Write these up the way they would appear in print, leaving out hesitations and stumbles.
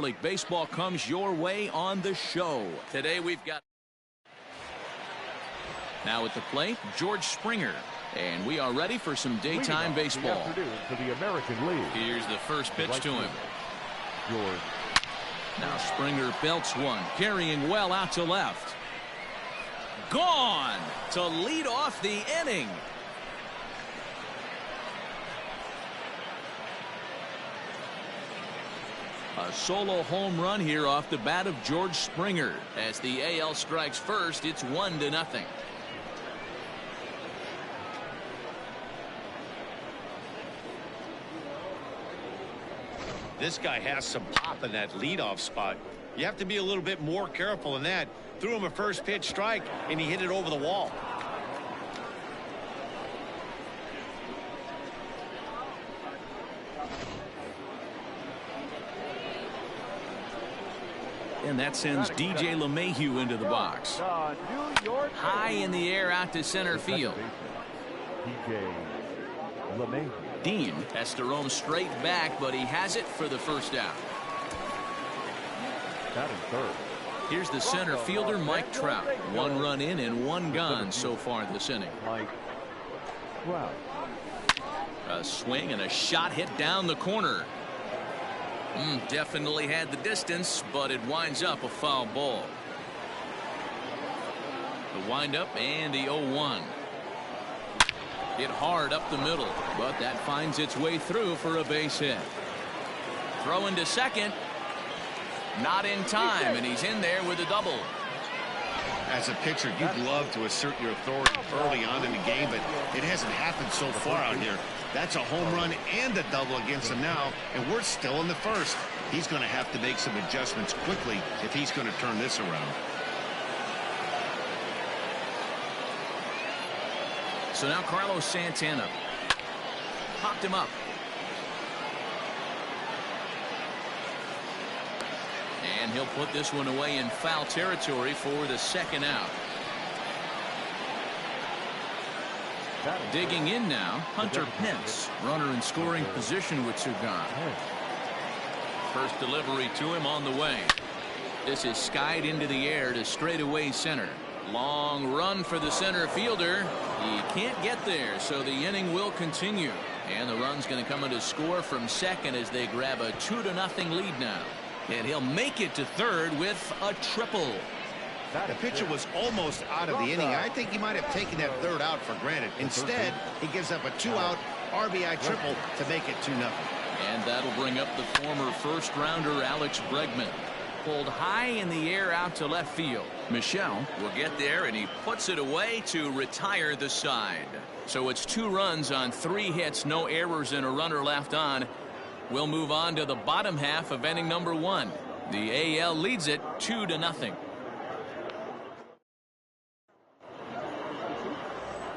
League Baseball comes your way on the show. Today we've got now at the plate, George Springer. And we are ready for some daytime baseball. For the American League. Here's the first pitch to him. George. Now Springer belts one, carrying well out to left. Gone to lead off the inning. A solo home run here off the bat of George Springer. As the AL strikes first, it's 1-0. This guy has some pop in that leadoff spot. You have to be a little bit more careful than that. Threw him a first pitch strike, and he hit it over the wall. And that sends DJ LeMahieu into the box. High in the air out to center field. DJ LeMahieu. Dean has to roam straight back, but he has it for the first out. Batting third. Here's the center fielder, Mike Trout. 1 run in and 1 gone so far this inning. Mike Trout. A swing and a shot hit down the corner. Definitely had the distance, but it winds up a foul ball. The windup and the 0-1. Hit hard up the middle, but that finds its way through for a base hit. Throw into second. Not in time, and he's in there with a double. As a pitcher, you'd love to assert your authority early on in the game, but it hasn't happened so far out here. That's a home run and a double against him now, and we're still in the first. He's going to have to make some adjustments quickly if he's going to turn this around. So now Carlos Santana popped him up. And he'll put this one away in foul territory for the second out. Digging in now, Hunter Pence, runner in scoring position with 2 gone. First delivery to him on the way. This is skied into the air to straightaway center. Long run for the center fielder. He can't get there, so the inning will continue. And the run's going to come in to score from second as they grab a 2-0 lead now. And he'll make it to third with a triple. The pitcher was almost out of the inning. I think he might have taken that third out for granted. Instead, he gives up a 2-out RBI triple to make it 2-0. And that'll bring up the former first-rounder Alex Bregman. Pulled high in the air out to left field. Michel will get there, and he puts it away to retire the side. So it's 2 runs on 3 hits, no errors, and a runner left on. We'll move on to the bottom half of inning number 1. The AL leads it 2-0.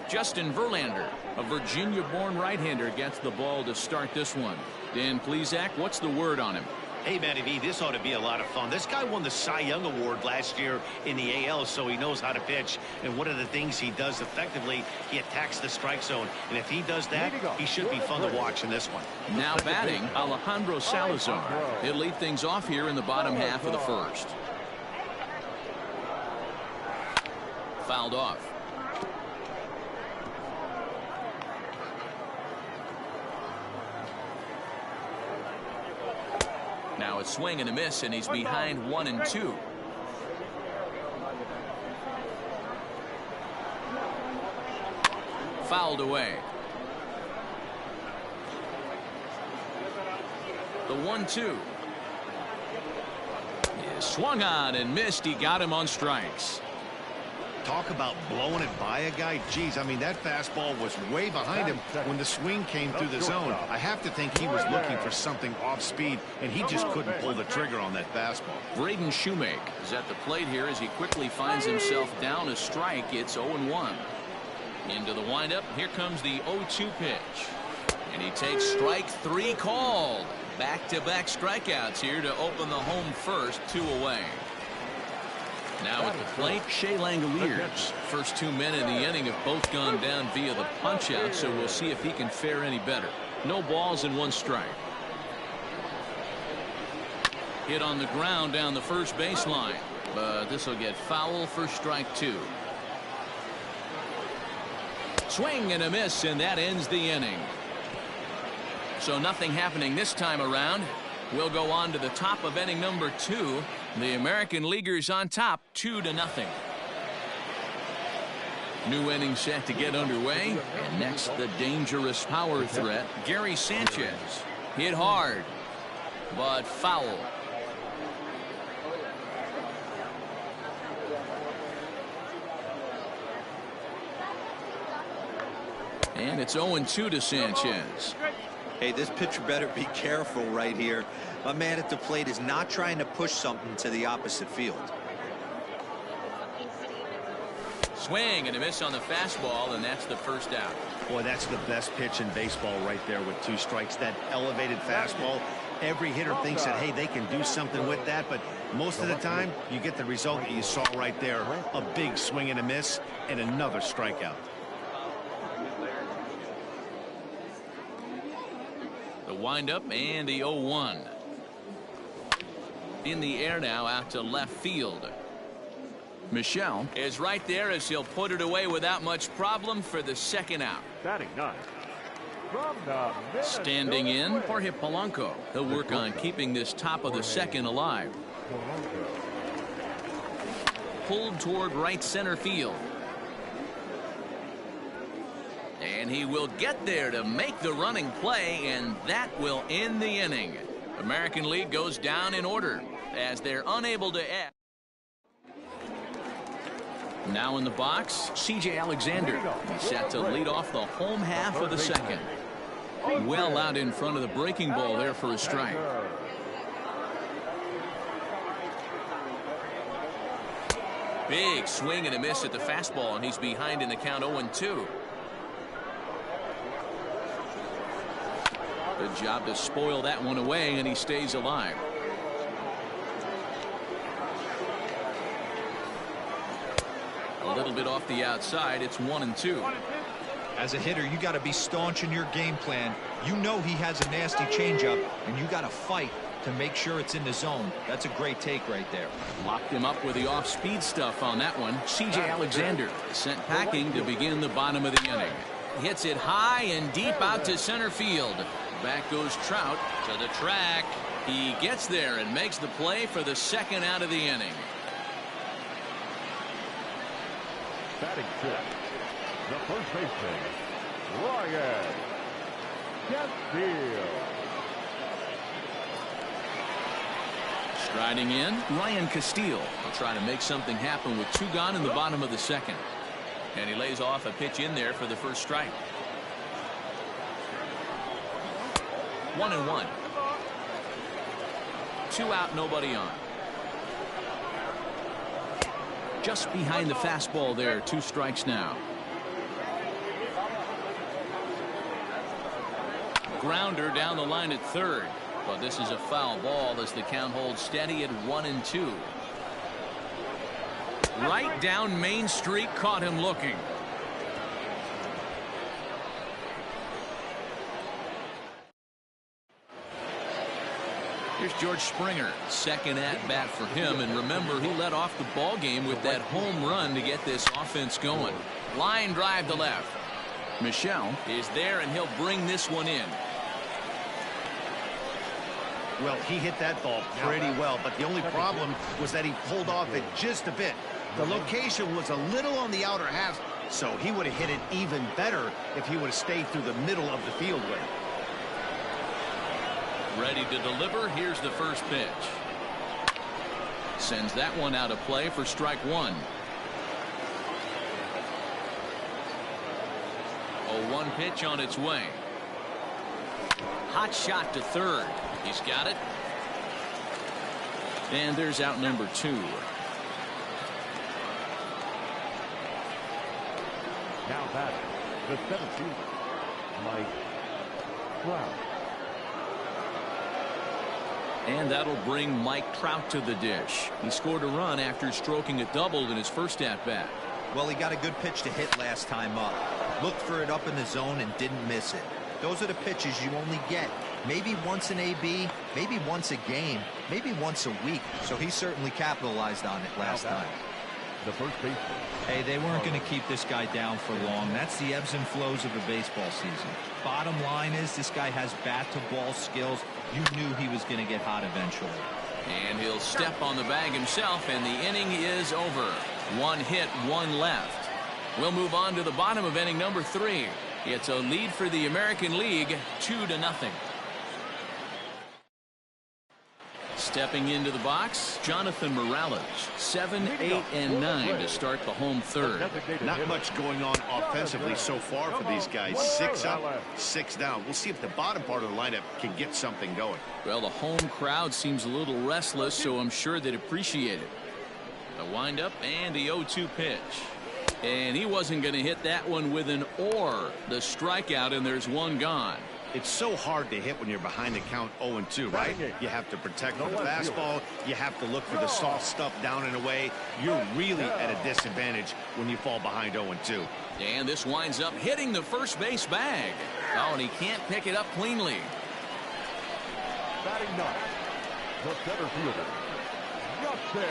Justin Verlander, a Virginia-born right-hander, gets the ball to start this one. Dan Plesac, what's the word on him? Hey, Matty V, this ought to be a lot of fun. This guy won the Cy Young Award last year in the AL, so he knows how to pitch. And one of the things he does effectively, he attacks the strike zone. And if he does that, he should be fun to watch in this one. Now batting, Alejandro Salazar. He'll lead things off here in the bottom half of the first. Fouled off. Now a swing and a miss, and he's behind 1-2. Fouled away. The 1-2. Is swung on and missed. He got him on strikes. Talk about blowing it by a guy. Geez, I mean, that fastball was way behind him when the swing came through the zone. I have to think he was looking for something off speed, and he just couldn't pull the trigger on that fastball. Braden Shoemake is at the plate here as he quickly finds himself down a strike. It's 0-1. Into the windup. Here comes the 0-2 pitch. And he takes strike 3 called. Back-to-back strikeouts here to open the home first, 2 away. Now at the plate, Shea Langoliers. First 2 men in the inning have both gone down via the punch-out, so we'll see if he can fare any better. No balls and 1 strike. Hit on the ground down the first baseline, but this will get foul for strike 2. Swing and a miss, and that ends the inning. So nothing happening this time around. We'll go on to the top of inning number 2. The American Leaguers on top 2-0. New inning set to get underway. And next, the dangerous power threat, Gary Sanchez. Hit hard, but foul. And it's 0-2 to Sanchez. Hey, this pitcher better be careful right here. My man at the plate is not trying to push something to the opposite field. Swing and a miss on the fastball, and that's the first out. Boy, that's the best pitch in baseball right there with 2 strikes. That elevated fastball. Every hitter thinks that, hey, they can do something with that, but most of the time, you get the result that you saw right there. A big swing and a miss, and another strikeout. The windup and the 0-1. In the air now out to left field. Michelle is right there as he'll put it away without much problem for the second out. Batting 9. Standing in for Polanco. He'll work on keeping this top of the second alive. Pulled toward right center field. And he will get there to make the running play, and that will end the inning. American League goes down in order as they're unable to add. Now in the box, C.J. Alexander. He's set to lead off the home half of the second. Well out in front of the breaking ball there for a strike. Big swing and a miss at the fastball, and he's behind in the count 0-2. Good job to spoil that one away, and he stays alive. A little bit off the outside. It's 1-2. As a hitter, you got to be staunch in your game plan. You know he has a nasty changeup, and you got to fight to make sure it's in the zone. That's a great take right there. Locked him up with the off-speed stuff on that one. C.J. Alexander sent packing to begin the bottom of the inning. Hits it high and deep out to center field. Back goes Trout to the track. He gets there and makes the play for the second out of the inning. Batting 6. The first baseman, Ryan Castillo. Striding in, Ryan Castillo will try to make something happen with 2 gone in the bottom of the second. And he lays off a pitch in there for the first strike. 1-1. 2 out, nobody on. Just behind the fastball there, 2 strikes now. Grounder down the line at third, but this is a foul ball as the count holds steady at 1-2. Right down Main Street, caught him looking. Here's George Springer, second at bat for him, and remember, he led off the ball game with that home run to get this offense going. Line drive to left. Michelle is there, and he'll bring this one in. Well, he hit that ball pretty well, but the only problem was that he pulled off it just a bit. The location was a little on the outer half, so he would have hit it even better if he would have stayed through the middle of the field with it. Ready to deliver. Here's the first pitch. Sends that one out of play for strike 1. 0-1 pitch on its way. Hot shot to third. He's got it. And there's out number 2. Now batting, the 17th, Mike Trout. And that'll bring Mike Trout to the dish. He scored a run after stroking a double in his first at-bat. Well, he got a good pitch to hit last time up. Looked for it up in the zone and didn't miss it. Those are the pitches you only get Maybe once an AB, maybe once a game, maybe once a week. So he certainly capitalized on it last time. The first baseman. Hey, they weren't going to keep this guy down for long. That's the ebbs and flows of a baseball season. Bottom line is this guy has bat-to-ball skills. You knew he was going to get hot eventually. And he'll step on the bag himself, and the inning is over. 1 hit, 1 left. We'll move on to the bottom of inning number 3. It's a lead for the American League, 2-0. Stepping into the box, Jonathan Morales. 7, 8, and 9 to start the home third. Not much going on offensively so far for these guys. 6 up, 6 down. We'll see if the bottom part of the lineup can get something going. Well, the home crowd seems a little restless, so I'm sure they'd appreciate it. The windup and the 0-2 pitch. And he wasn't going to hit that one with an or. The strikeout, and there's 1 gone. It's so hard to hit when you're behind the count 0-2, right? You have to protect for the fastball. You have to look for the soft stuff down and away. You're really at a disadvantage when you fall behind 0-2. And this winds up hitting the first base bag. Oh, and he can't pick it up cleanly. Batting 9, the center fielder, Justin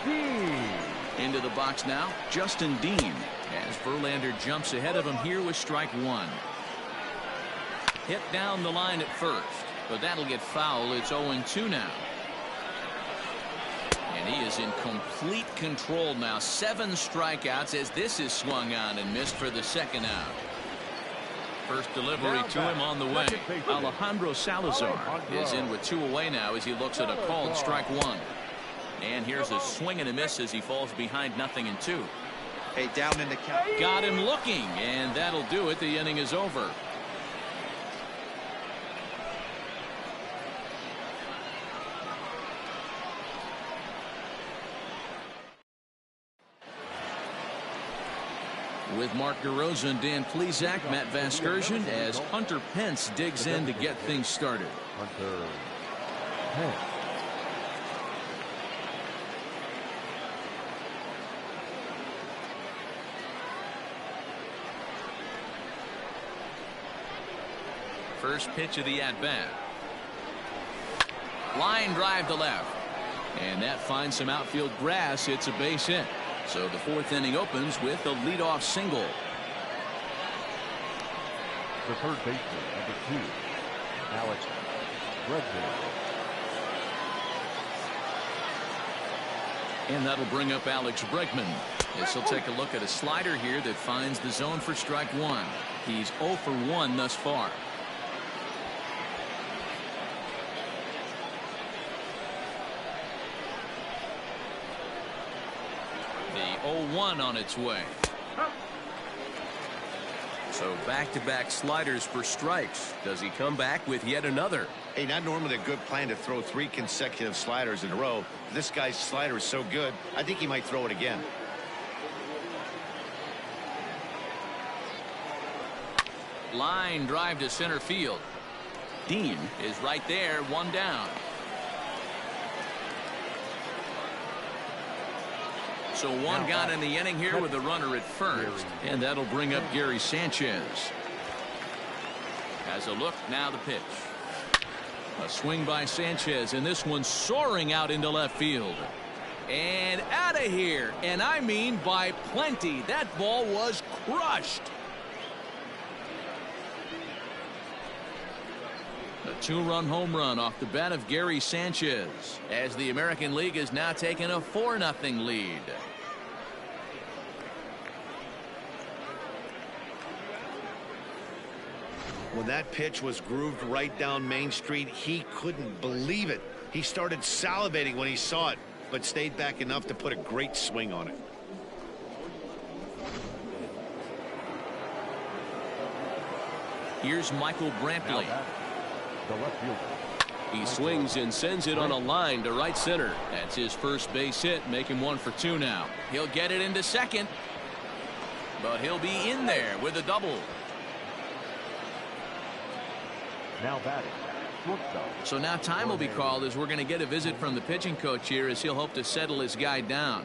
Dean. Into the box now, Justin Dean, as Verlander jumps ahead of him here with strike 1. Hit down the line at first, but that'll get foul. It's 0-2 now. And he is in complete control now. 7 strikeouts as this is swung on and missed for the second out. First delivery to him on the way. Alejandro Salazar is in with 2 away now as he looks at a called strike 1. And here's a swing and a miss as he falls behind 0-2. Hey, down in the count. Got him looking, and that'll do it. The inning is over. With Mark DeRosa and Dan Plesac, Matt Vasgersian, as Hunter Pence digs in to get things started. Hunter Pence. First pitch of the at-bat. Line drive to left. And that finds some outfield grass. It's a base hit. So the 4th inning opens with a leadoff single. The third baseman, number 2, Alex Bregman. And that'll bring up Alex Bregman. As he'll take a look at a slider here that finds the zone for strike 1. He's 0 for 1 thus far. The 0-1 on its way. So back-to-back sliders for strikes. Does he come back with yet another? Hey, not normally a good plan to throw 3 consecutive sliders in a row. This guy's slider is so good, I think he might throw it again. Line drive to center field. Dean is right there, 1 down. So 1 got in the inning here with a runner at first. And that'll bring up Gary Sanchez. Has a look, now the pitch. A swing by Sanchez, and this one soaring out into left field. And out of here, and I mean by plenty. That ball was crushed. A 2-run home run off the bat of Gary Sanchez, as the American League has now taken a 4-0 lead. When that pitch was grooved right down Main Street, he couldn't believe it. He started salivating when he saw it, but stayed back enough to put a great swing on it. Here's Michael Brantley. The left fielder. He swings and sends it on a line to right center. That's his first base hit, make him 1 for 2 now. He'll get it into second, but he'll be in there with a double. Now batting, shortstop. So now time will be called as we're going to get a visit from the pitching coach here as he'll hope to settle his guy down.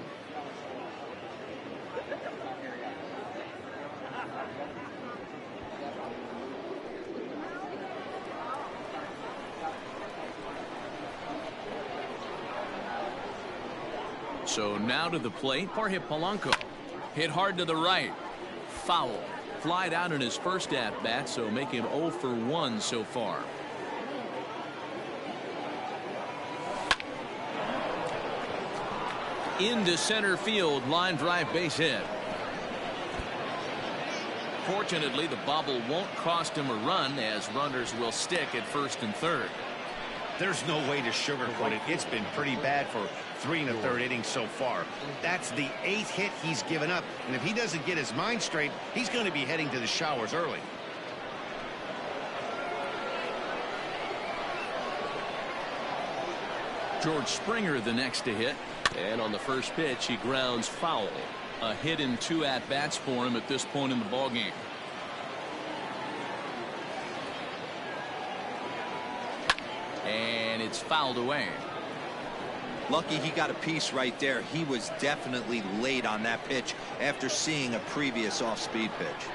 So now to the plate, Jorge Polanco. Hit hard to the right. Foul. Flied out in his first at-bat, so make him 0 for 1 so far. Into center field, line drive, base hit. Fortunately, the bobble won't cost him a run, as runners will stick at first and third. There's no way to sugarcoat it. It's been pretty bad for 3 1/3 innings so far. That's the 8th hit he's given up, and if he doesn't get his mind straight, he's going to be heading to the showers early. George Springer the next to hit, and on the first pitch he grounds foul. A hit in 2 at-bats for him at this point in the ballgame. And it's fouled away. Lucky he got a piece right there. He was definitely late on that pitch after seeing a previous off-speed pitch.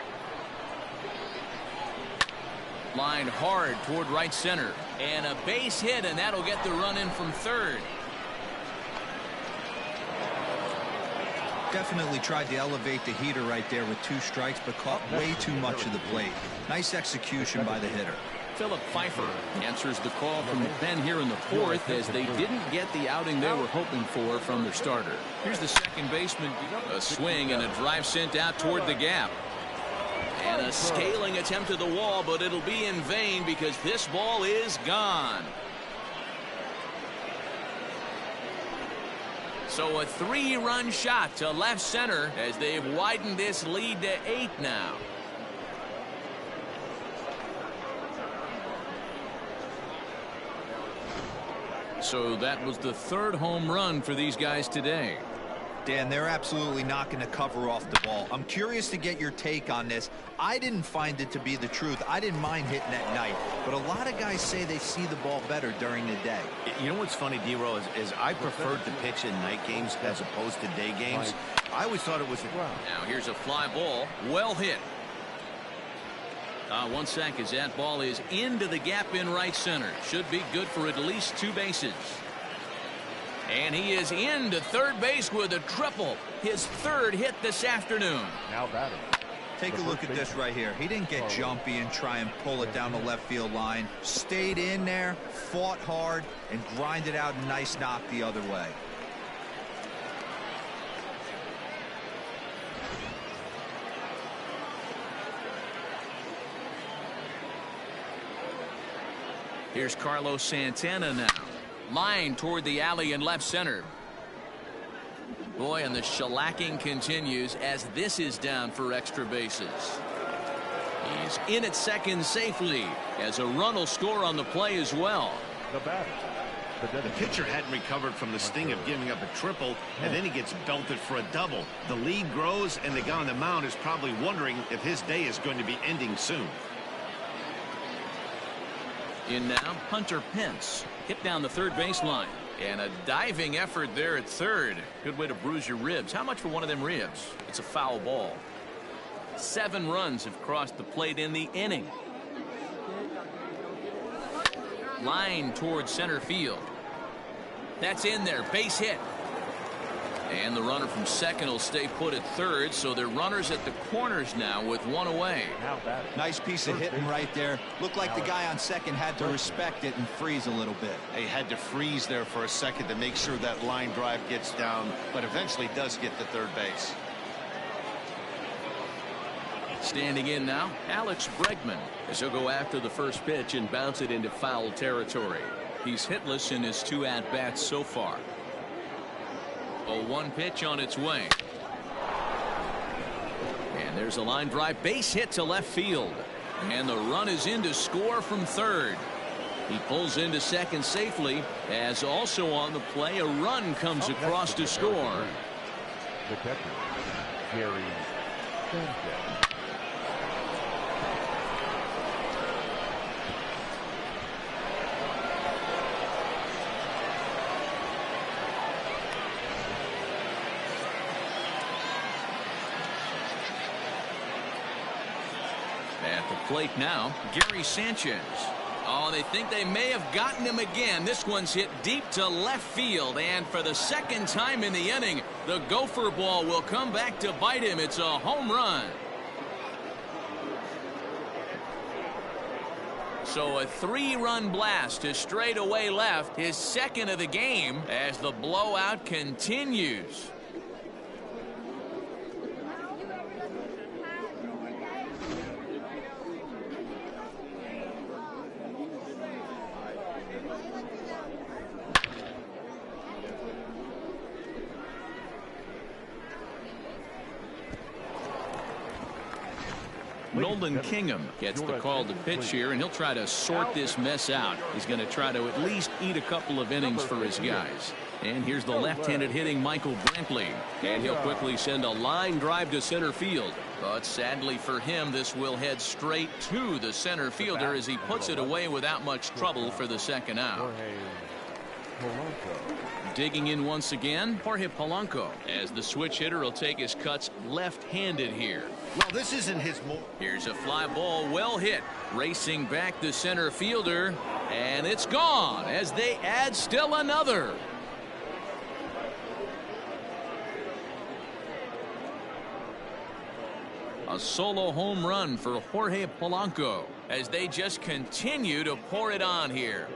Line hard toward right center, and a base hit, and that'll get the run in from third. Definitely tried to elevate the heater right there with 2 strikes, but caught way too much of the plate. Nice execution by the hitter. Philip Pfeiffer answers the call from the pen here in the 4th, as they didn't get the outing they were hoping for from their starter. Here's the second baseman. A swing and a drive sent out toward the gap. And a scaling attempt at the wall, but it'll be in vain because this ball is gone. So a 3-run shot to left center as they've widened this lead to 8 now. So that was the 3rd home run for these guys today. Dan, they're absolutely not going to cover off the ball. I'm curious to get your take on this. I didn't find it to be the truth. I didn't mind hitting at night, but a lot of guys say they see the ball better during the day. You know what's funny, D-Row, is I preferred to pitch in night games as opposed to day games. I always thought it was... Now here's a fly ball. Well hit. 1 sec as that ball is into the gap in right center. Should be good for at least 2 bases. And he is into third base with a triple. His 3rd hit this afternoon. Now batting. Take a look at this right here. He didn't get jumpy and try and pull it down the left field line. Stayed in there, fought hard, and grinded out a nice knock the other way. Here's Carlos Santana now. Line toward the alley in left center. Boy, and the shellacking continues as this is down for extra bases. He's in at second safely as a run will score on the play as well. The batter. The pitcher hadn't recovered from the sting of giving up a triple, and then he gets belted for a double. The lead grows, and the guy on the mound is probably wondering if his day is going to be ending soon. In now, Hunter Pence. Hit down the third baseline. And a diving effort there at third. Good way to bruise your ribs. How much for one of them ribs? It's a foul ball. 7 runs have crossed the plate in the inning. Line towards center field. That's in there. Base hit. And the runner from second will stay put at third, so they're runners at the corners now with 1 away. Nice piece of hitting right there. Looked like the guy on second had to respect it and freeze a little bit. He had to freeze there for a second to make sure that line drive gets down, but eventually does get to third base. Standing in now, Alex Bregman, as he'll go after the first pitch and bounce it into foul territory. He's hitless in his 2 at-bats so far. A 1 pitch on its way. And there's a line drive base hit to left field. And the run is in to score from third. He pulls into second safely, as also on the play a run comes across to score. The catcher, Gary Sanchez. At the plate now, Gary Sanchez. Oh, they think they may have gotten him again. This one's hit deep to left field, and for the second time in the inning, the gopher ball will come back to bite him. It's a home run. So a 3-run blast to straightaway left, his second of the game, as the blowout continues. Nolan Kingham gets the call to pitch here, and he'll try to sort this mess out. He's going to try to at least eat a couple of innings for his guys. And here's the left-handed hitting Michael Brantley. And he'll quickly send a line drive to center field. But sadly for him, this will head straight to the center fielder as he puts it away without much trouble for the second out. Digging in once again, Jorge Polanco, as the switch hitter will take his cuts left-handed here. Well, this isn't his more. Here's a fly ball, well hit. Racing back the center fielder, and it's gone as they add still another. A solo home run for Jorge Polanco as they just continue to pour it on here.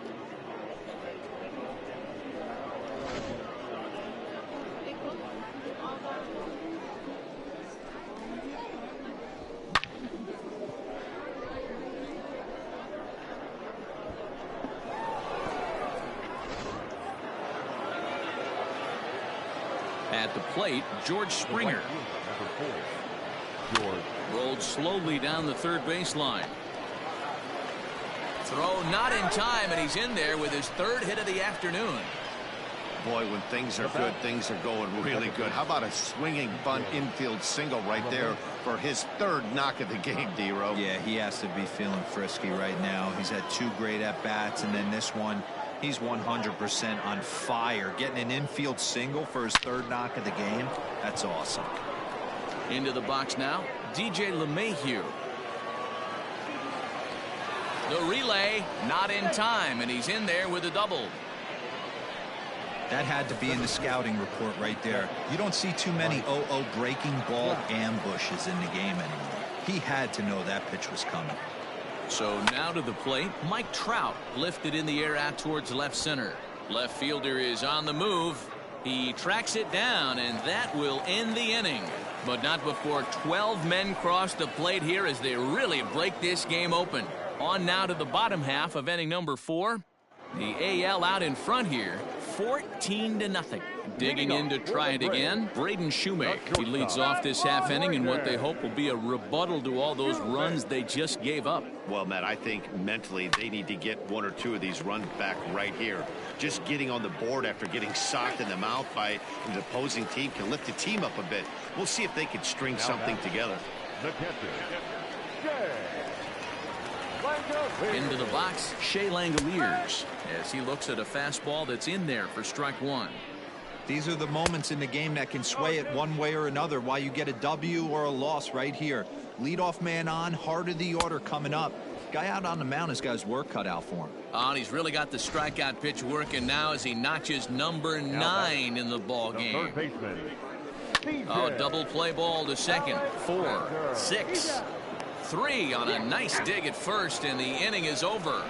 At the plate, George Springer. Rolled slowly down the third baseline. Throw not in time, and he's in there with his third hit of the afternoon. Boy, when things are good, things are going really good. How about a swinging bunt infield single right there for his third knock of the game, D-Row? Yeah, he has to be feeling frisky right now. He's had 2 great at-bats, and then this one, he's 100% on fire. Getting an infield single for his third knock of the game, that's awesome. Into the box now, DJ LeMahieu. The relay, not in time, and he's in there with a double. That had to be in the scouting report right there. You don't see too many 0-0 breaking ball ambushes in the game anymore. He had to know that pitch was coming. So now to the plate, Mike Trout lifted in the air out towards left center. Left fielder is on the move. He tracks it down, and that will end the inning. But not before 12 men cross the plate here as they really break this game open. On now to the bottom half of inning number 4. The AL out in front here, 14-0. Digging in to try it again, Braden Shoemaker. He leads off this half inning in what they hope will be a rebuttal to all those runs they just gave up. Well, Matt, I think mentally they need to get 1 or 2 of these runs back right here. Just getting on the board after getting socked in the mouth by an opposing team can lift the team up a bit. We'll see if they can string something together. Into the box, Shea Langoliers, as he looks at a fastball that's in there for strike 1. These are the moments in the game that can sway it one way or another, why you get a W or a loss right here. Leadoff man on, heart of the order coming up. Guy out on the mound has got his work cut out for him. And he's really got the strikeout pitch working now as he notches number 9 in the ball game. Oh, double play ball to second. 4, 6, 3 on a nice dig at first, and the inning is over.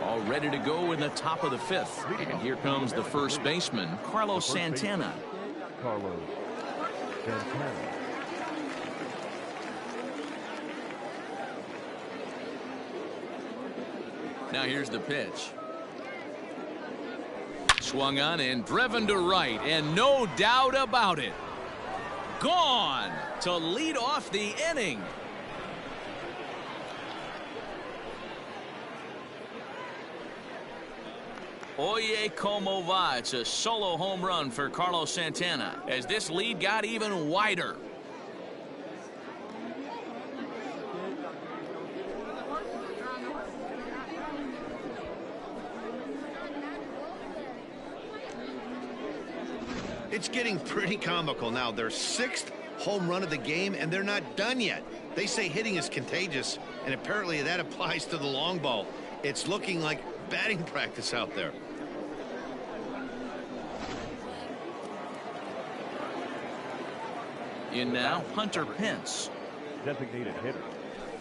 All ready to go in the top of the 5th. And here comes the first baseman, Carlos Santana. Now here's the pitch. Swung on and driven to right, and no doubt about it, gone to lead off the inning. Oye como va. It's a solo home run for Carlos Santana as this lead got even wider. It's getting pretty comical now. Their 6th home run of the game, and they're not done yet. They say hitting is contagious, and apparently that applies to the long ball. It's looking like batting practice out there. In now, Hunter Pence. Designated hitter.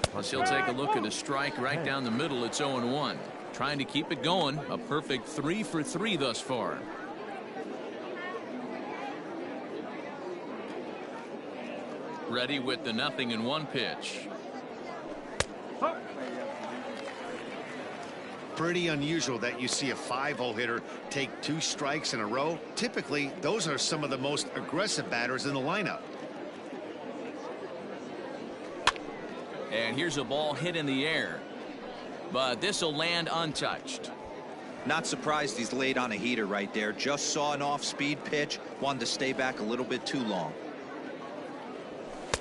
Plus he'll take a look at a strike right down the middle. It's 0-1. Trying to keep it going. A perfect 3 for 3 thus far. Ready with the 0-1 pitch. Pretty unusual that you see a 5-hole hitter take 2 strikes in a row. Typically, those are some of the most aggressive batters in the lineup. And here's a ball hit in the air. But this will land untouched. Not surprised he's laid on a heater right there. Just saw an off-speed pitch. Wanted to stay back a little bit too long.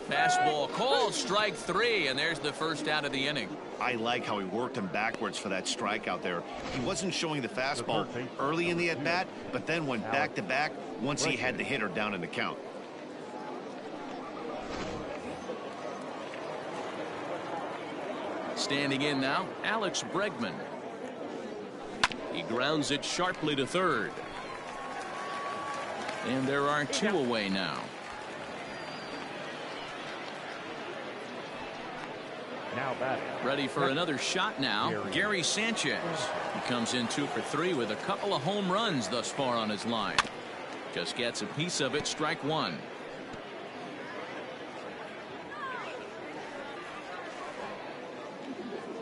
Fastball called, strike 3, and there's the first out of the inning. I like how he worked him backwards for that strike out there. He wasn't showing the fastball early in the at-bat, but then went back-to-back once he had the hitter down in the count. Standing in now, Alex Bregman. He grounds it sharply to third. And there are 2 away now. Now batting. Ready for another shot now, Gary Sanchez. He comes in 2 for 3 with a couple of home runs thus far on his line. Just gets a piece of it, strike 1.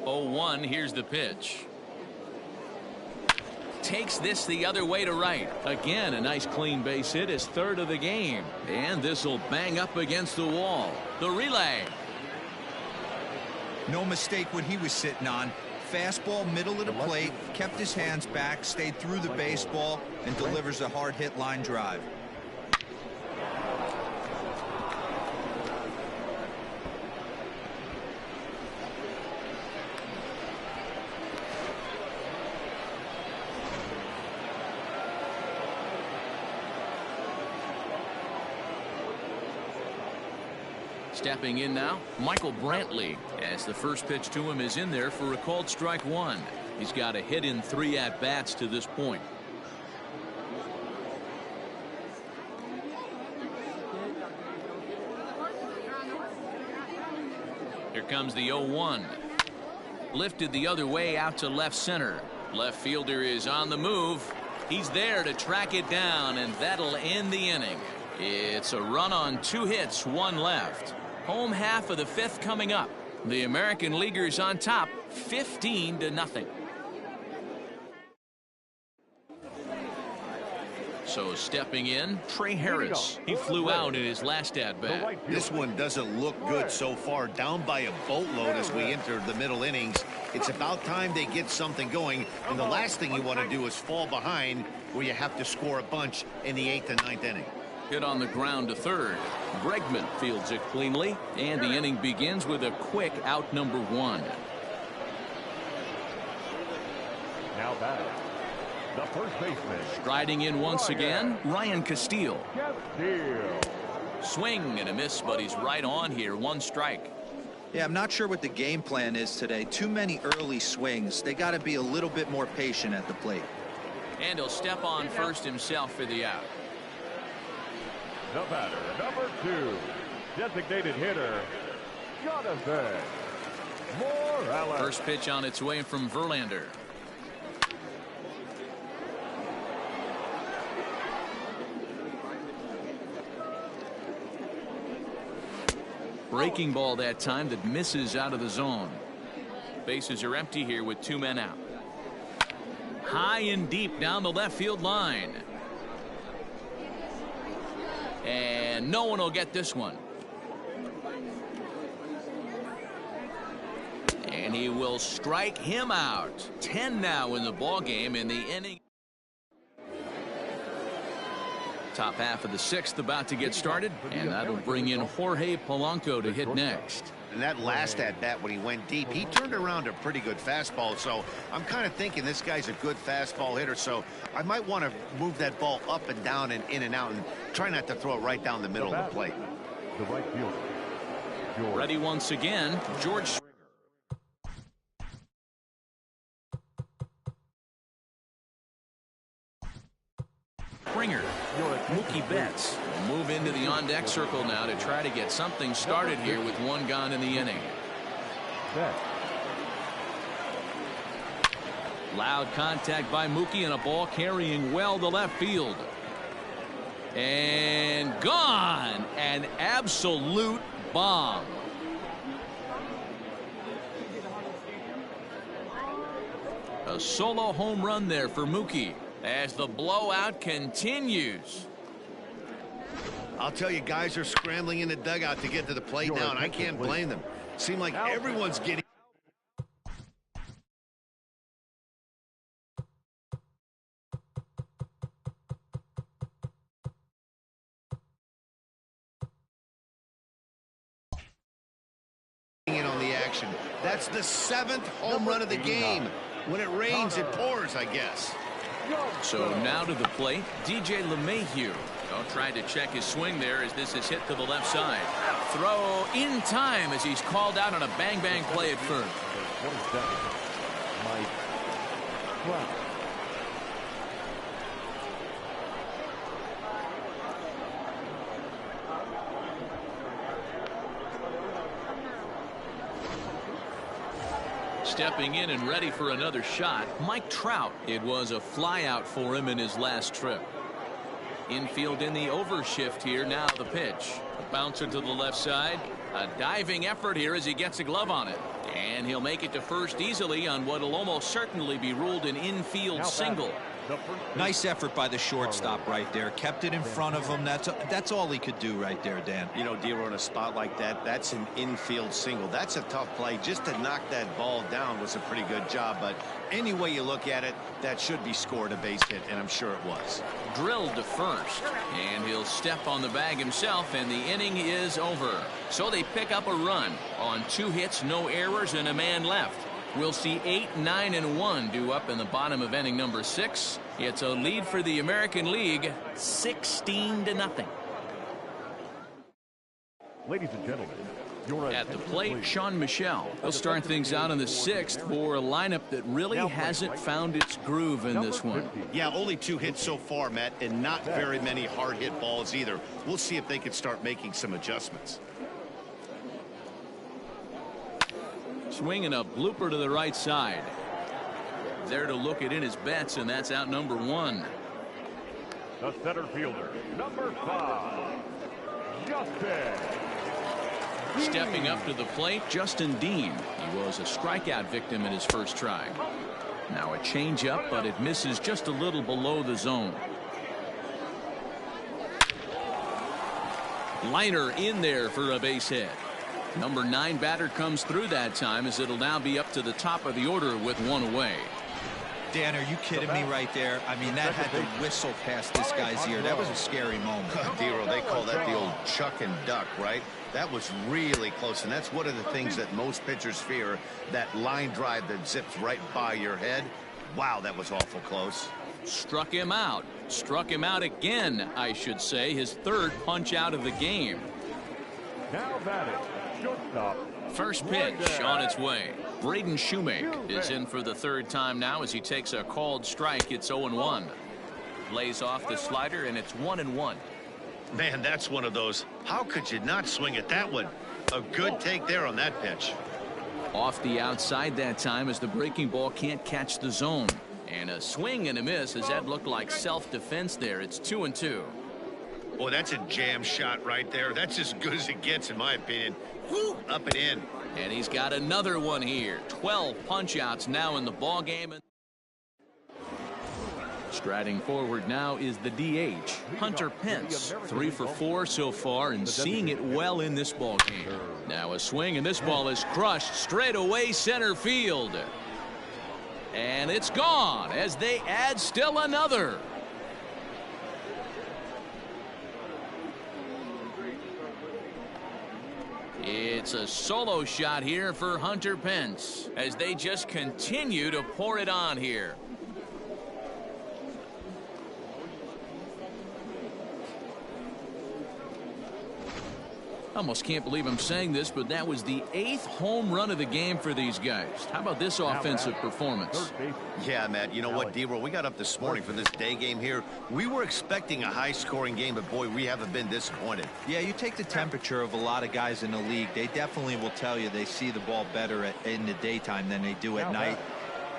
Oh, 1, here's the pitch. Takes this the other way to right. Again, a nice clean base hit, his 3rd of the game. And this will bang up against the wall. The relay. No mistake what he was sitting on. Fastball, middle of the plate, kept his hands back, stayed through the baseball, and delivers a hard hit line drive. Stepping in now, Michael Brantley, as the first pitch to him is in there for a called strike 1. He's got a hit in 3 at-bats to this point. Here comes the 0-1. Lifted the other way out to left center. Left fielder is on the move. He's there to track it down, and that'll end the inning. It's a run on 2 hits, 1 left. Home half of the 5th coming up. The American Leaguers on top, 15-0. So stepping in, Trey Harris. He flew out in his last at-bat. This one doesn't look good so far. Down by a boatload as we enter the middle innings. It's about time they get something going. And the last thing you want to do is fall behind where you have to score a bunch in the 8th and 9th inning. Hit on the ground to third. Bregman fields it cleanly, and the inning begins with a quick out number 1. Now batting. The first baseman. Striding in once again, Ryan Castile. Swing and a miss, but he's right on here. 1 strike. Yeah, I'm not sure what the game plan is today. Too many early swings. They got to be a little bit more patient at the plate. And he'll step on first himself for the out. The batter, number 2, designated hitter, Jonathan Morales. First pitch on its way from Verlander. Breaking ball that time that misses out of the zone. Bases are empty here with 2 men out. High and deep down the left field line. And no one will get this one. And he will strike him out. 10 now in the ball game in the inning. Top half of the 6th about to get started, and that'll bring in Jorge Polanco to hit next. In that last at-bat when he went deep, he turned around a pretty good fastball. So I'm kind of thinking this guy's a good fastball hitter. So I might want to move that ball up and down and in and out and try not to throw it right down the middle of the plate. The right fielder. Ready once again, George. Springer. Mookie Betts will move into the on-deck circle now to try to get something started here with one gone in the inning. Loud contact by Mookie and a ball carrying well to left field. And gone. An absolute bomb. A solo home run there for Mookie as the blowout continues. I'll tell you, guys are scrambling in the dugout to get to the plate now, and I can't blame them. Seems like everyone's getting in on the action. That's the 7th home run of the game. When it rains, it pours, I guess. So now to the plate, DJ LeMahieu. Trying to check his swing there as this is hit to the left side. Throw in time as he's called out on a bang-bang play at first. Stepping in and ready for another shot, Mike Trout. It was a flyout for him in his last trip. Infield in the overshift here. Now the pitch. A bouncer to the left side. A diving effort here as he gets a glove on it. And he'll make it to first easily on what will almost certainly be ruled an infield single. Nice effort by the shortstop right there. Kept it in front of him. That's all he could do right there, Dan. You know, Dero, in a spot like that, that's an infield single. That's a tough play. Just to knock that ball down was a pretty good job. But any way you look at it, that should be scored a base hit, and I'm sure it was. Drilled to first, and he'll step on the bag himself, and the inning is over. So they pick up a run on 2 hits, no errors, and a man left. We'll see 8, 9, and 1 due up in the bottom of inning number 6. It's a lead for the American League, 16-0. Ladies and gentlemen, at the plate, Sean Michel. He'll start things out in the 6th for a lineup that really hasn't found its groove in this one. Yeah, only 2 hits so far, Matt, and not very many hard hit balls either. We'll see if they can start making some adjustments. Swinging a blooper to the right side. There to look it in his bets, and that's out number 1. The center fielder, number 5, Justin. Stepping up to the plate, Justin Dean. He was a strikeout victim in his first try. Now a changeup, but it misses just a little below the zone. Liner in there for a base hit. Number 9 batter comes through that time as it'll now be up to the top of the order with 1 away. Dan, are you kidding me right there? I mean, that had to whistle past this guy's ear. That was a scary moment. Dero, they call that the old chuck and duck, right? That was really close, and that's one of the things that most pitchers fear, that line drive that zips right by your head. Wow, that was awful close. Struck him out. Struck him out again, I should say. His 3rd punch out of the game. Now batting, shortstop. First pitch on its way. Braden Shoemake is in for the 3rd time now as he takes a called strike. It's 0-1. Lays off the slider, and it's 1-1. Man, that's one of those. How could you not swing at that one? A good take there on that pitch. Off the outside that time as the breaking ball can't catch the zone. And a swing and a miss as that looked like self-defense there. It's 2-2. Boy, that's a jam shot right there. That's as good as it gets, in my opinion. Woo, up and in. And he's got another one here. 12 punch-outs now in the ball game. Striding forward now is the DH, Hunter Pence. 3 for 4 so far and seeing it well in this ball game. Now a swing, and this ball is crushed straight away center field. And it's gone as they add still another. It's a solo shot here for Hunter Pence as they just continue to pour it on here. Almost can't believe I'm saying this, but that was the 8th home run of the game for these guys. How about this offensive performance? Yeah, Matt, you know what, D-Roll, we got up this morning for this day game here. We were expecting a high-scoring game, but, boy, we haven't been disappointed. Yeah, you take the temperature of a lot of guys in the league. They definitely will tell you they see the ball better in the daytime than they do at night.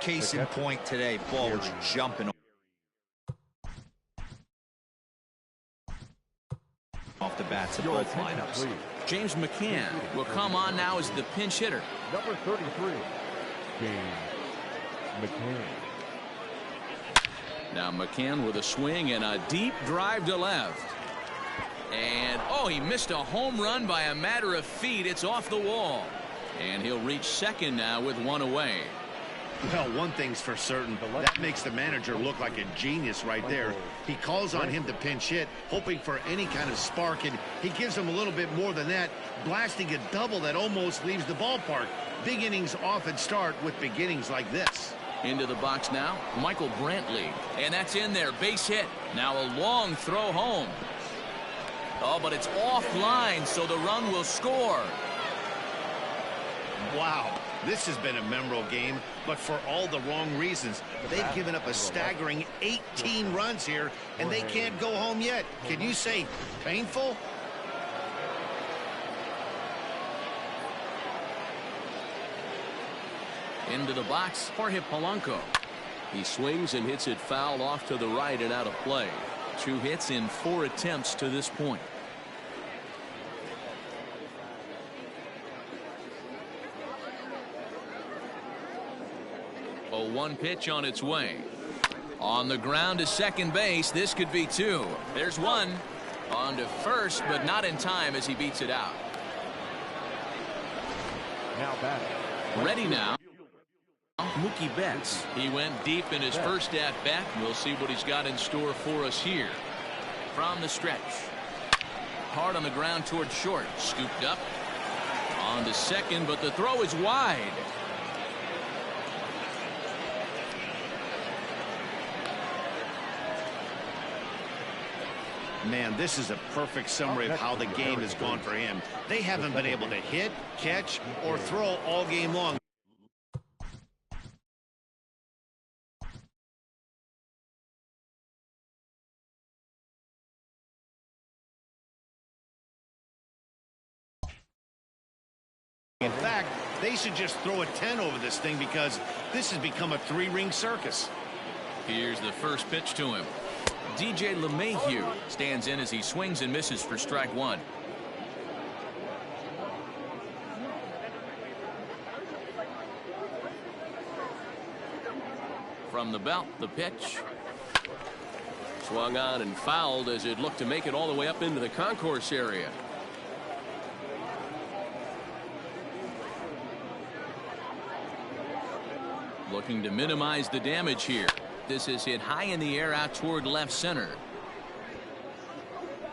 Case in point today, ball was jumping off the bats of both lineups. James McCann will come on now as the pinch hitter. Number 33, James McCann. Now McCann with a swing and a deep drive to left. And, oh, he missed a home run by a matter of feet. It's off the wall. And he'll reach second now with one away. Well, one thing's for certain, that makes the manager look like a genius right there. He calls on him to pinch hit, hoping for any kind of spark, and he gives him a little bit more than that, blasting a double that almost leaves the ballpark. Big innings often start with beginnings like this. Into the box now, Michael Brantley. And that's in there, base hit. Now a long throw home. Oh, but it's offline, so the run will score. Wow, this has been a memorable game, but for all the wrong reasons. They've given up a staggering 18 runs here, and they can't go home yet. Can you say painful? Into the box, Jorge Polanco. He swings and hits it foul off to the right and out of play. 2 hits in 4 attempts to this point. A 1 pitch on its way. On the ground to second base. This could be 2. There's 1. On to first, but not in time as he beats it out. Now back. Ready now. Mookie Betts. He went deep in his first at-bat. We'll see what he's got in store for us here. From the stretch. Hard on the ground toward short. Scooped up. On to second, but the throw is wide. Man, this is a perfect summary of how the game has gone for him. They haven't been able to hit, catch, or throw all game long. In fact, they should just throw a 10 over this thing because this has become a 3-ring circus. Here's the first pitch to him. DJ LeMahieu stands in as he swings and misses for strike 1. From the belt, the pitch. Swung on and fouled as it looked to make it all the way up into the concourse area. Looking to minimize the damage here. This is hit high in the air out toward left center.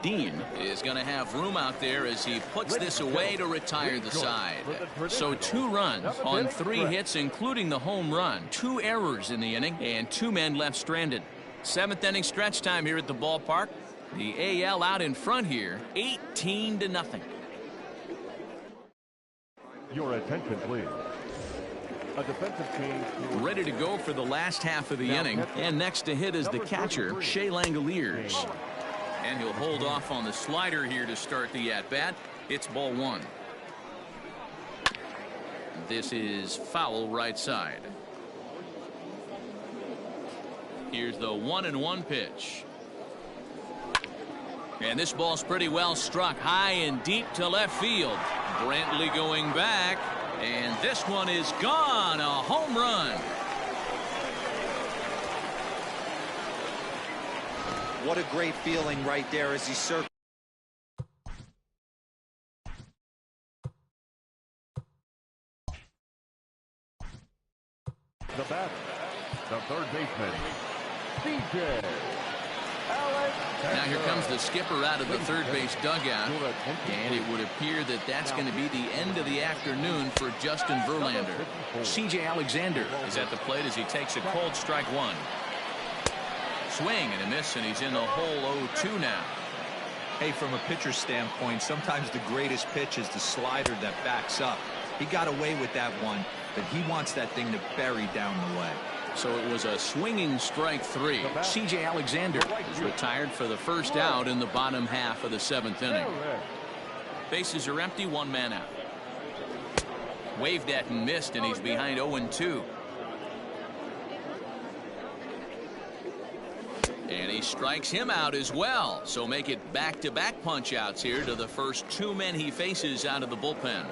Dean is going to have room out there as he puts this away to retire the side. So 2 runs on 3 hits, including the home run. 2 errors in the inning and 2 men left stranded. 7th inning stretch time here at the ballpark. The AL out in front here, 18-0. Your attention, please. A defensive change. Ready to go for the last half of the inning. And next to hit is the catcher, Shea Langoliers. And he'll hold off on the slider here to start the at-bat. It's ball 1. This is foul right side. Here's the 1-1 pitch. And this ball's pretty well struck high and deep to left field. Brantley going back. And this one is gone. A home run. What a great feeling right there as he circles. The batter, the third baseman, DJ Now here comes the skipper out of the third base dugout, and it would appear that that's going to be the end of the afternoon for Justin Verlander. C.J. Alexander is at the plate as he takes a cold strike one. Swing and a miss, and he's in the hole 0-2 now. Hey, from a pitcher's standpoint, sometimes the greatest pitch is the slider that backs up. He got away with that one, but he wants that thing to bury down the way. So it was a swinging strike three. C.J. Alexander is retired for the first out in the bottom half of the 7th inning. Bases are empty, one man out. Waved at and missed, and he's behind 0-2. And he strikes him out as well. So make it back-to-back punch-outs here to the first two men he faces out of the bullpen.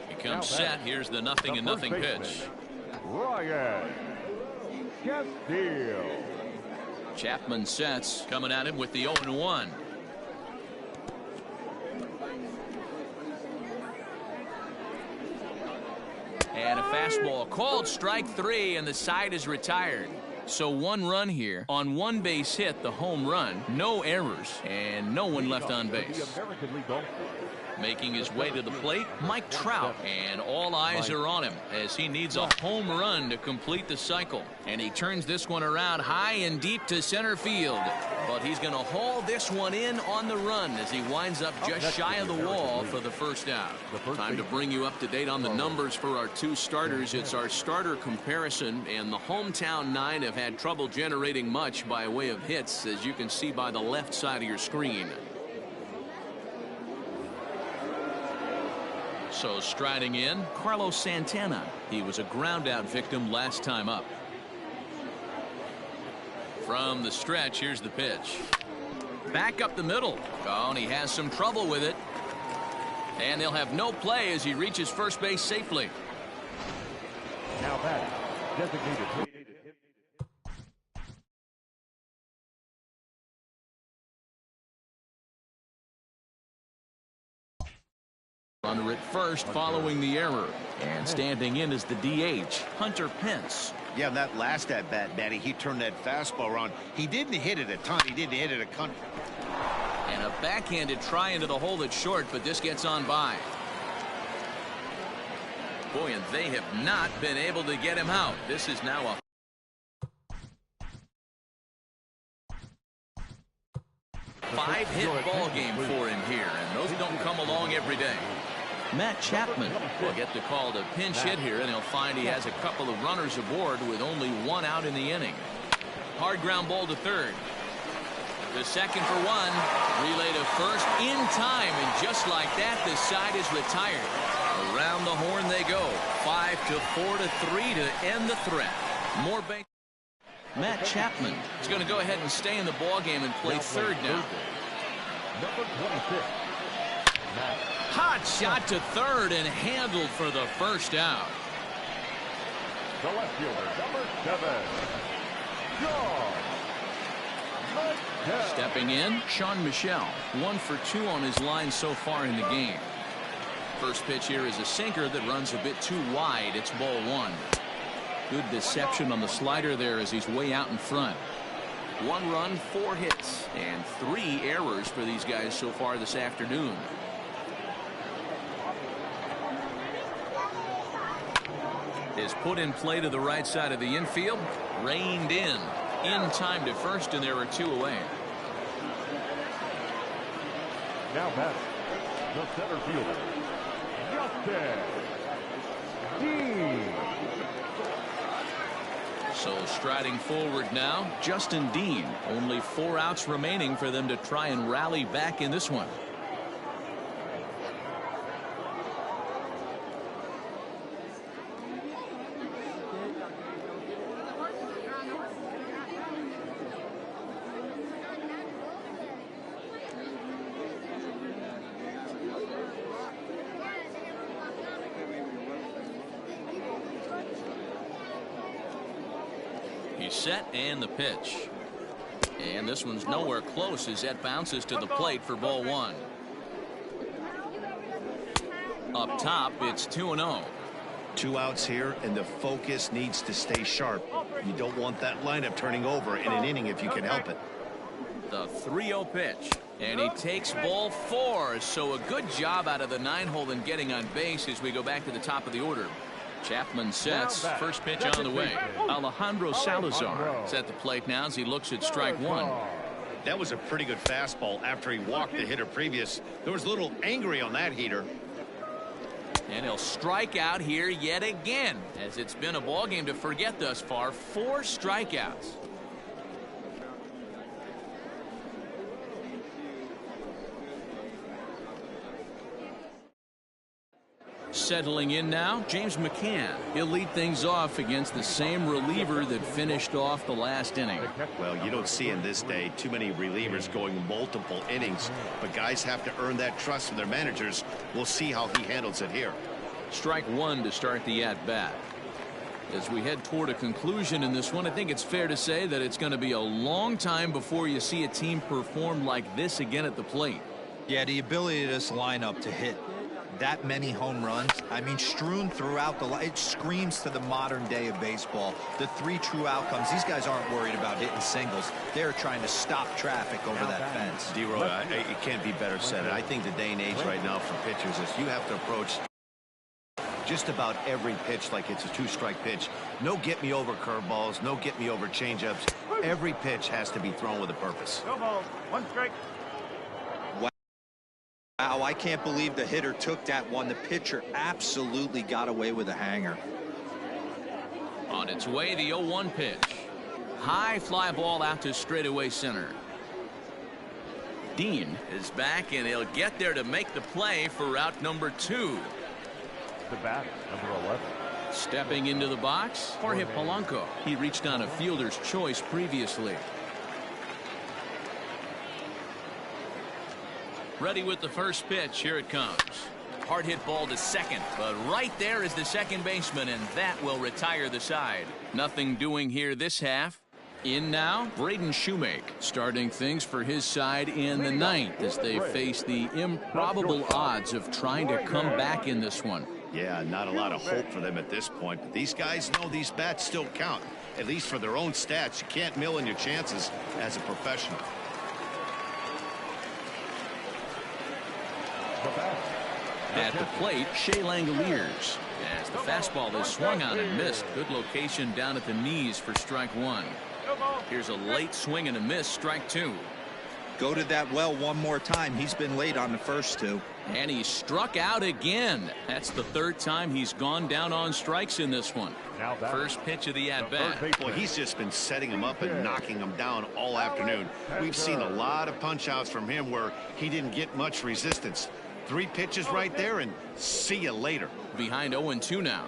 He comes set. Here's the 0-0 pitch. Ryan Castillo. Chapman sets, coming at him with the 0-1. And a fastball called strike three, and the side is retired. So one run here on one base hit, the home run, no errors, and no one left on base. Making his way to the plate, Mike Trout, and all eyes are on him as he needs a home run to complete the cycle. And he turns this one around high and deep to center field, but he's going to haul this one in on the run as he winds up just shy of the wall for the first out. Time to bring you up to date on the numbers for our two starters. It's our starter comparison, and the hometown nine have had trouble generating much by way of hits, as you can see by the left side of your screen. So striding in, Carlos Santana. He was a ground-out victim last time up. From the stretch, here's the pitch. Back up the middle. Oh, and he has some trouble with it. And they'll have no play as he reaches first base safely. Now batting, designated hit. Runner at first following the error. And standing in is the DH, Hunter Pence. Yeah, that last at-bat, Matty, he turned that fastball around. He didn't hit it a ton. He didn't hit it a ton. And a backhanded try into the hole that's short, but this gets on by. Boy, and they have not been able to get him out. This is now a five-hit ball game for him here, and those don't come along every day. Matt Chapman will get the call to pinch hit here, and he'll find he has a couple of runners aboard with only one out in the inning. Hard ground ball to third. The second for one. Relay to first in time, and just like that, the side is retired. Around the horn they go. 5-4-3 to end the threat. More base. Matt Chapman is going to go ahead and stay in the ball game and play third now. Number 26. Hot shot to third and handled for the first out. The left fielder, number 7. John. Stepping in, Sean Michelle. 1 for 2 on his line so far in the game. First pitch here is a sinker that runs a bit too wide. It's ball one. Good deception on the slider there as he's way out in front. 1 run, 4 hits, and 3 errors for these guys so far this afternoon. Is put in play to the right side of the infield. Reined in time to first, and there are 2 away. Now batting, the center fielder, Justin Dean. So striding forward now, Justin Dean. Only 4 outs remaining for them to try and rally back in this one. He's set, and the pitch. And this one's nowhere close as that bounces to the plate for ball one. Up top, it's 2-0. 2 outs here, and the focus needs to stay sharp. You don't want that lineup turning over in an inning if you can help it. The 3-0 pitch. And he takes ball 4. So a good job out of the 9-hole in getting on base as we go back to the top of the order. Chapman sets. First pitch on the way. Alejandro Salazar is at the plate now as he looks at strike 1. That was a pretty good fastball after he walked the hitter previous. There was a little angry on that heater. And he'll strike out here yet again, as it's been a ball game to forget thus far. 4 strikeouts. Settling in now, James McCann. He'll lead things off against the same reliever that finished off the last inning. Well, you don't see in this day too many relievers going multiple innings, but guys have to earn that trust from their managers. We'll see how he handles it here. Strike 1 to start the at-bat. As we head toward a conclusion in this one, I think it's fair to say that it's going to be a long time before you see a team perform like this again at the plate. Yeah, the ability of this lineup to hit that many home runs, I mean, strewn throughout the line, it screams to the modern day of baseball. The 3 true outcomes. These guys aren't worried about hitting singles. They're trying to stop traffic over that fence. D-Roy, it can't be better said. I think the day and age right now for pitchers is you have to approach just about every pitch like it's a 2-strike pitch. No get me over curveballs, no get me over changeups. Every pitch has to be thrown with a purpose. No ball, 1 strike. Wow, I can't believe the hitter took that one. The pitcher absolutely got away with a hanger. On its way, the 0-1 pitch. High fly ball out to straightaway center. Dean is back, and he'll get there to make the play for route number 2. The batter, number 11. Stepping into the box, Jorge Polanco. He reached on a fielder's choice previously. Ready with the first pitch. Here it comes. Hard hit ball to second, but right there is the second baseman, and that will retire the side. Nothing doing here this half. In now, Braden Shoemake starting things for his side in the 9th as they face the improbable odds of trying to come back in this one. Yeah, not a lot of hope for them at this point, but these guys know these bats still count, at least for their own stats. You can't mill in your chances as a professional. At the plate, Shea Langoliers. As the fastball is swung on and missed. Good location down at the knees for strike 1. Here's a late swing and a miss, strike 2. Go to that well one more time. He's been late on the first 2. And he struck out again. That's the 3rd time he's gone down on strikes in this one. First pitch of the at-bat. Well, he's just been setting him up and knocking him down all afternoon. We've seen a lot of punch-outs from him where he didn't get much resistance. 3 pitches right there, and see you later. Behind 0-2 now.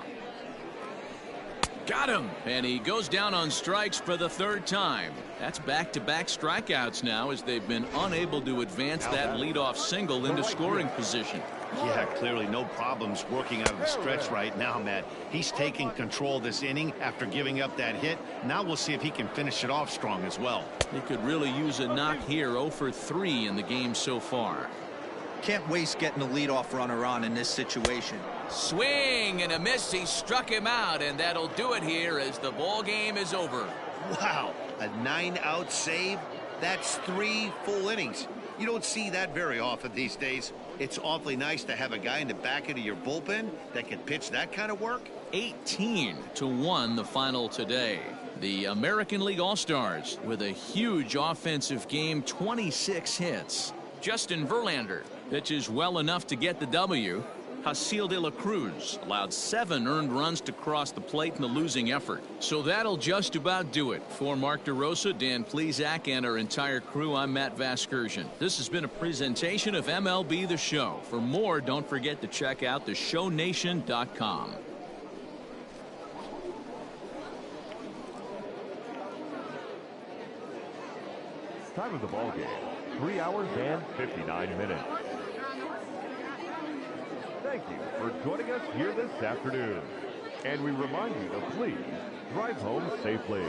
Got him. And he goes down on strikes for the 3rd time. That's back-to-back strikeouts now as they've been unable to advance that leadoff single into scoring position. Yeah, clearly no problems working out of the stretch right now, Matt. He's taking control this inning after giving up that hit. Now we'll see if he can finish it off strong as well. He could really use a knock here. 0 for 3 in the game so far. Can't waste getting a leadoff runner on in this situation. Swing and a miss. He struck him out, and that'll do it here as the ball game is over. Wow, a 9-out save. That's 3 full innings. You don't see that very often these days. It's awfully nice to have a guy in the back end of your bullpen that can pitch that kind of work. 18-1 the final today. The American League All-Stars with a huge offensive game, 26 hits. Justin Verlander pitches well enough to get the W. Hasil de la Cruz allowed 7 earned runs to cross the plate in the losing effort. So that'll just about do it. For Mark DeRosa, Dan Plesac, and our entire crew, I'm Matt Vasgersian. This has been a presentation of MLB The Show. For more, don't forget to check out theshownation.com. Time of the ball game, 3 hours and 59 minutes. Thank you for joining us here this afternoon. And we remind you to please drive home safely.